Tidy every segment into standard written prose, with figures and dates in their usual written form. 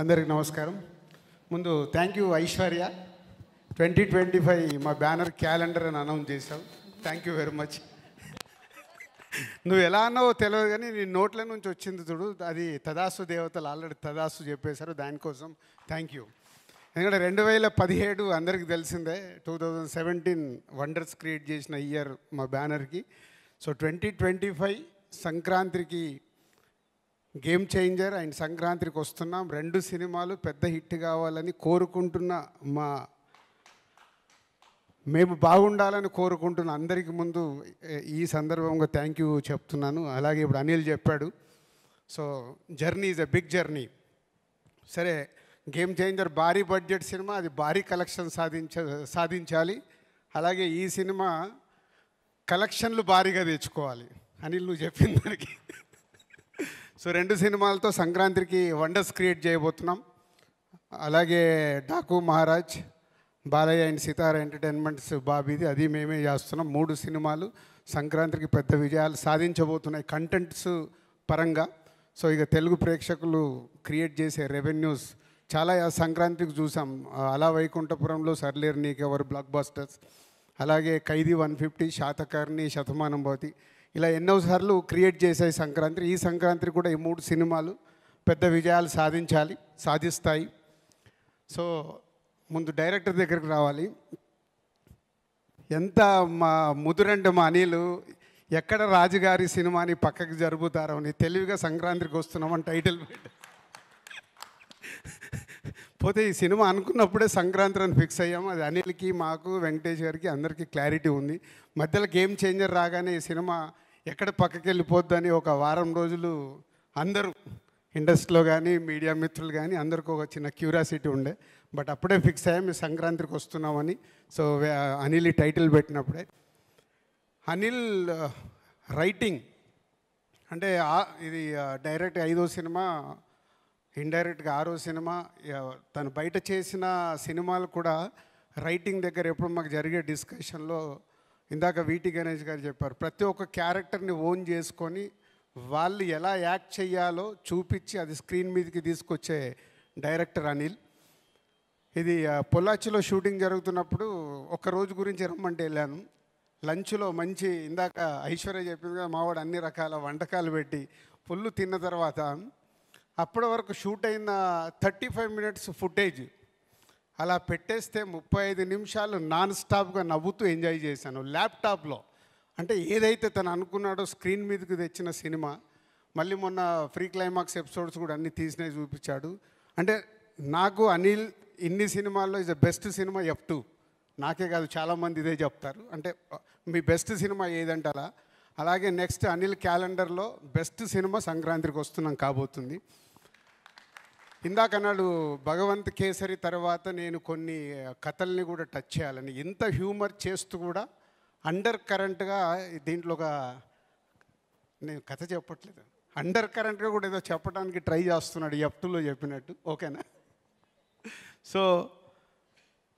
అందరికి నమస్కారం. ముందు థ్యాంక్ యూ ఐశ్వర్య, 2025 మా బ్యానర్ క్యాలెండర్ అని అనౌన్స్ చేసావు. Thank you very much. నువ్వు ఎలా అన్నావో తెలియదు కానీ నీ నోట్ల నుంచి వచ్చింది చూడు, అది తదాసు దేవతలు ఆల్రెడీ తదాసు చెప్పేశారు. దానికోసం థ్యాంక్ యూ. ఎందుకంటే 2017 అందరికీ తెలిసిందే, 2017 వండర్స్ క్రియేట్ చేసిన ఇయర్ మా బ్యానర్కి. సో 2025 సంక్రాంతికి గేమ్ చేంజర్ అండ్ సంక్రాంతికి వస్తున్నాం. 2 సినిమాలు పెద్ద హిట్ కావాలని కోరుకుంటున్న మేము బాగుండాలని కోరుకుంటున్న అందరికీ ముందు ఈ సందర్భంగా థ్యాంక్ యూ చెప్తున్నాను. అలాగే ఇప్పుడు అనిల్ చెప్పాడు, so journey is a big journey. సరే, గేమ్ చేంజర్ భారీ బడ్జెట్ సినిమా, అది భారీ కలెక్షన్ సాధించాలి. అలాగే ఈ సినిమా కలెక్షన్లు భారీగా తెచ్చుకోవాలి. అనిల్ నువ్వు చెప్పిన దానికి. సో 2 సినిమాలతో సంక్రాంతికి వండర్స్ క్రియేట్ చేయబోతున్నాం. అలాగే డాకు మహారాజ్, బాలయ్య అండ్ సితార ఎంటర్టైన్మెంట్స్ బాబీది, అది మేమే చేస్తున్నాం. 3 సినిమాలు సంక్రాంతికి పెద్ద విజయాలు సాధించబోతున్నాయి కంటెంట్స్ పరంగా. సో ఇక తెలుగు ప్రేక్షకులు క్రియేట్ చేసే రెవెన్యూస్ చాలా సంక్రాంతికి చూసాం. అలా వైకుంఠపురంలో సర్లేరు నీకెవరు బ్లాక్ బస్టర్స్, అలాగే ఖైదీ 150, శాతకర్ణి, శతమానం భవతి, ఇలా ఎన్నోసార్లు క్రియేట్ చేసాయి సంక్రాంతి. ఈ సంక్రాంతి కూడా ఈ 3 సినిమాలు పెద్ద విజయాలు సాధిస్తాయి. సో ముందు డైరెక్టర్ దగ్గరికి రావాలి. ఎంత మా ముదురంటే మా అనిలు ఎక్కడ రాజుగారి సినిమాని పక్కకి జరుపుతారో అని తెలివిగా సంక్రాంతికి వస్తున్నామని టైటిల్ పెట్టి పోతే ఈ సినిమా అనుకున్నప్పుడే సంక్రాంతి అని ఫిక్స్ అయ్యాము. అది అనిల్కి, మాకు, వెంకటేష్ గారికి అందరికీ క్లారిటీ ఉంది. మధ్యలో గేమ్ చేంజర్ రాగానే ఈ సినిమా ఎక్కడ పక్కకి వెళ్ళిపోద్దని ఒక వారం రోజులు అందరూ ఇండస్ట్రీలో కానీ మీడియా మిత్రులు కానీ అందరికీ ఒక చిన్న క్యూరియాసిటీ ఉండే. బట్ అప్పుడే ఫిక్స్ అయ్యాం ఈ సంక్రాంతికి వస్తున్నామని. సో అనిల్ ఈ టైటిల్ పెట్టినప్పుడే అనిల్ రైటింగ్ అంటే ఇది డైరెక్ట్ 5వ సినిమా, ఇండైరెక్ట్గా 6వ సినిమా. తను బయట చేసిన సినిమాలు కూడా రైటింగ్ దగ్గర ఎప్పుడు మాకు జరిగే డిస్కషన్లో ఇందాక వీటి గణేష్ గారు చెప్పారు, ప్రతి ఒక్క క్యారెక్టర్ని ఓన్ చేసుకొని వాళ్ళు ఎలా యాక్ట్ చేయాలో చూపించి అది స్క్రీన్ మీదకి తీసుకొచ్చే డైరెక్టర్ అనిల్. ఇది పొల్లాచిలో షూటింగ్ జరుగుతున్నప్పుడు ఒక్కరోజు గురించి రమ్మంటే వెళ్ళాను. లంచ్లో మంచి ఇందాక ఐశ్వర్య చెప్పిందిగా మావాడు అన్ని రకాల వంటకాలు పెట్టి ఫుల్ తిన్న తర్వాత అప్పటి వరకు షూట్ అయిన 35 మినిట్స్ ఫుటేజ్ అలా పెట్టేస్తే 35 నిమిషాలు నాన్ స్టాప్గా నవ్వుతూ ఎంజాయ్ చేశాను ల్యాప్టాప్లో. అంటే ఏదైతే తను అనుకున్నాడో స్క్రీన్ మీదకి తెచ్చిన సినిమా. మళ్ళీ మొన్న ఫ్రీ క్లైమాక్స్ ఎపిసోడ్స్ కూడా అన్నీ తీసినవి చూపించాడు. అంటే నాకు అనిల్ ఇన్ని సినిమాల్లో is the best cinema F2. నాకే కాదు చాలామంది ఇదే చెప్తారు. అంటే మీ బెస్ట్ సినిమా ఏదంటే అలా. అలాగే నెక్స్ట్ అనిల్ క్యాలెండర్లో బెస్ట్ సినిమా సంక్రాంతికి వస్తున్నాం కాబోతుంది. ఇందాక అన్నాడు భగవంత్ కేసరి తర్వాత నేను కొన్ని కథల్ని కూడా టచ్ చేయాలని. ఇంత హ్యూమర్ చేస్తూ కూడా అండర్ కరెంట్గా దీంట్లో ఒక, నేను కథ చెప్పట్లేదు, అండర్ కరెంట్గా కూడా ఏదో చెప్పడానికి ట్రై చేస్తున్నాడు F2లో చెప్పినట్టు. ఓకేనా? సో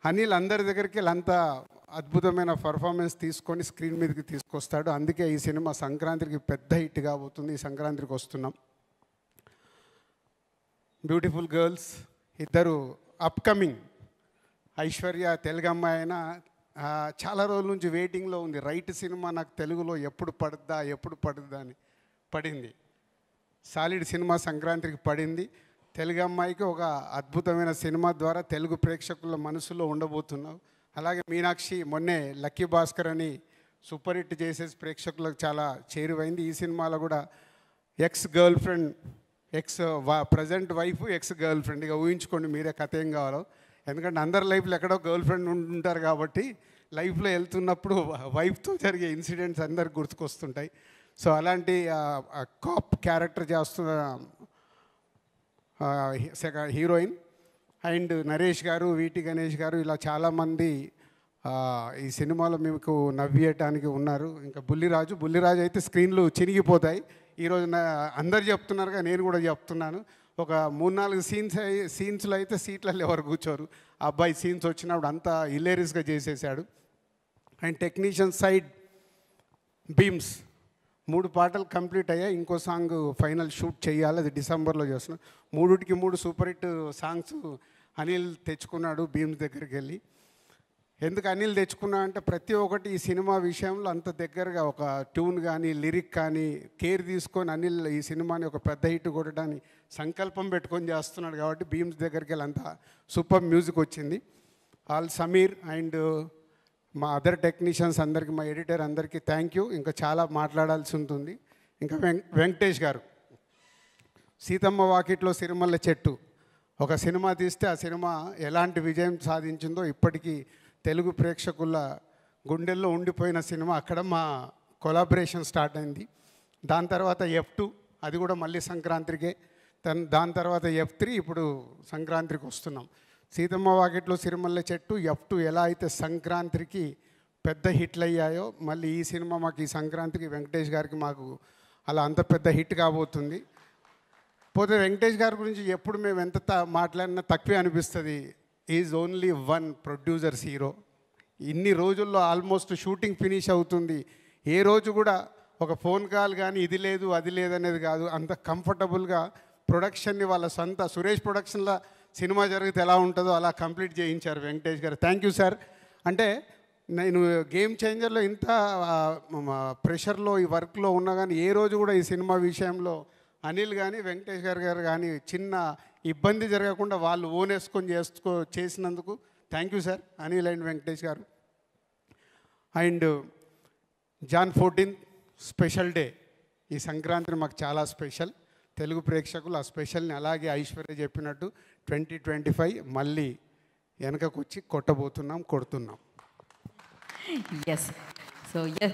అనిల్ అందరి దగ్గరికి అంతా అద్భుతమైన పర్ఫార్మెన్స్ తీసుకొని స్క్రీన్ మీదకి తీసుకొస్తాడు. అందుకే ఈ సినిమా సంక్రాంతికి పెద్ద హిట్ కాబోతుంది. ఈ సంక్రాంతికి వస్తున్నాం. బ్యూటిఫుల్ గర్ల్స్ ఇద్దరు అప్కమింగ్. ఐశ్వర్య తెలుగు అమ్మాయి అయినా చాలా రోజుల నుంచి వెయిటింగ్లో ఉంది. రైట్ సినిమా నాకు తెలుగులో ఎప్పుడు పడుద్దా అని పడింది. సాలిడ్ సినిమా సంక్రాంతికి పడింది. తెలుగు అమ్మాయికి ఒక అద్భుతమైన సినిమా ద్వారా తెలుగు ప్రేక్షకుల మనసులో ఉండబోతున్నావు. అలాగే మీనాక్షి మొన్నే లక్కీ భాస్కర్ అని సూపర్ హిట్ చేసేసి ప్రేక్షకులకు చాలా చేరువైంది. ఈ సినిమాలో కూడా ex girl friend, present wife, ex girl friend, ఇక ఊహించుకోండి మీరే కథ ఏం కావాలో. ఎందుకంటే అందరి లైఫ్లో ఎక్కడో గర్ల్ ఫ్రెండ్ ఉంటారు కాబట్టి లైఫ్లో వెళ్తున్నప్పుడు వైఫ్తో జరిగే ఇన్సిడెంట్స్ అందరికి గుర్తుకొస్తుంటాయి. సో అలాంటి కాప్ క్యారెక్టర్ చేస్తున్న హీరోయిన్. అండ్ నరేష్ గారు, వీటి గణేష్ గారు, ఇలా చాలామంది ఈ సినిమాలో మీకు నవ్వేయటానికి ఉన్నారు. ఇంకా బుల్లిరాజు అయితే స్క్రీన్లు చినిగిపోతాయి. ఈరోజు అందరు చెప్తున్నారుగా, నేను కూడా చెప్తున్నాను. ఒక 3-4 సీన్స్లో అయితే సీట్లలో ఎవరు కూర్చోరు. ఆ అబ్బాయి సీన్స్ వచ్చినప్పుడు అంతా హిలేరియస్గా చేసేసాడు. అండ్ టెక్నీషియన్ సైడ్ బీమ్స్ 3 పాటలు కంప్లీట్ అయ్యాయి. ఇంకో సాంగ్ ఫైనల్ షూట్ చేయాలి, అది డిసెంబర్లో చేస్తున్నాం. 3కి 3 సూపర్ హిట్ సాంగ్స్ అనిల్ తెచ్చుకున్నాడు భీమ్స్ దగ్గరికి వెళ్ళి. ఎందుకు అనిల్ తెచ్చుకున్నా అంటే ప్రతి ఒక్కటి ఈ సినిమా విషయంలో అంత దగ్గరగా ఒక ట్యూన్ కానీ లిరిక్ కానీ కేర్ తీసుకొని అనిల్ ఈ సినిమాని ఒక పెద్ద హిట్ కొట్టడానికి సంకల్పం పెట్టుకొని చేస్తున్నాడు కాబట్టి భీమ్స్ దగ్గరికి వెళ్ళి అంత సూపర్ మ్యూజిక్ వచ్చింది. ఆల్ సమీర్ అండ్ మా అదర్ టెక్నీషియన్స్ అందరికీ, మా ఎడిటర్ అందరికీ థ్యాంక్ యూ. ఇంకా చాలా మాట్లాడాల్సి ఉంటుంది. ఇంకా వెంకటేష్ గారు, సీతమ్మ వాకిట్లో సిరిమల్ల చెట్టు ఒక సినిమా తీస్తే ఆ సినిమా ఎలాంటి విజయం సాధించిందో ఇప్పటికీ తెలుగు ప్రేక్షకుల గుండెల్లో ఉండిపోయిన సినిమా. అక్కడ మా కొలాబరేషన్ స్టార్ట్ అయింది. దాని తర్వాత F2, అది కూడా మళ్ళీ సంక్రాంతికే. దాని తర్వాత F3, ఇప్పుడు సంక్రాంతికి వస్తున్నాం. సీతమ్మ వాకిట్లో సిరిమల్ల చెట్టు, F2 ఎలా అయితే సంక్రాంతికి పెద్ద హిట్లు అయ్యాయో మళ్ళీ ఈ సినిమా మాకు ఈ సంక్రాంతికి వెంకటేష్ గారికి మాకు అలా అంత పెద్ద హిట్ కాబోతుంది. పోతే వెంకటేష్ గారి గురించి ఎప్పుడు మేము ఎంత మాట్లాడినా తక్కువే అనిపిస్తుంది. Is only one producers hero. ఇన్ని రోజుల్లో ఆల్మోస్ట్ షూటింగ్ ఫినిష్ అవుతుంది. ఏ రోజు కూడా ఒక ఫోన్ కాల్ కానీ ఇది లేదు అది లేదనేది కాదు. అంత కంఫర్టబుల్గా ప్రొడక్షన్ని వాళ్ళ సొంత సురేష్ ప్రొడక్షన్లో సినిమా జరిగితే ఎలా ఉంటుందో అలా కంప్లీట్ చేయించారు వెంకటేష్ గారు. Thank you sir. అంటే నేను గేమ్ చేంజర్లో ఇంత ప్రెషర్లో ఈ వర్క్లో ఉన్నా కానీ ఏ రోజు కూడా ఈ సినిమా విషయంలో అనిల్ కానీ వెంకటేష్ గారు కానీ చిన్న ఇబ్బంది జరగకుండా వాళ్ళు ఓన్ వేసుకొని చేసినందుకు thank you sir Anil and Venkatesh garu. And Jan 14 special day. ఈ సంక్రాంతి మాకు చాలా స్పెషల్. తెలుగు ప్రేక్షకులు ఆ స్పెషల్ని అలాగే ఐశ్వర్య చెప్పినట్టు 2025 మళ్ళీ వెనకకు వచ్చి కొట్టబోతున్నాం, కొడుతున్నాం. ఎస్. So yes.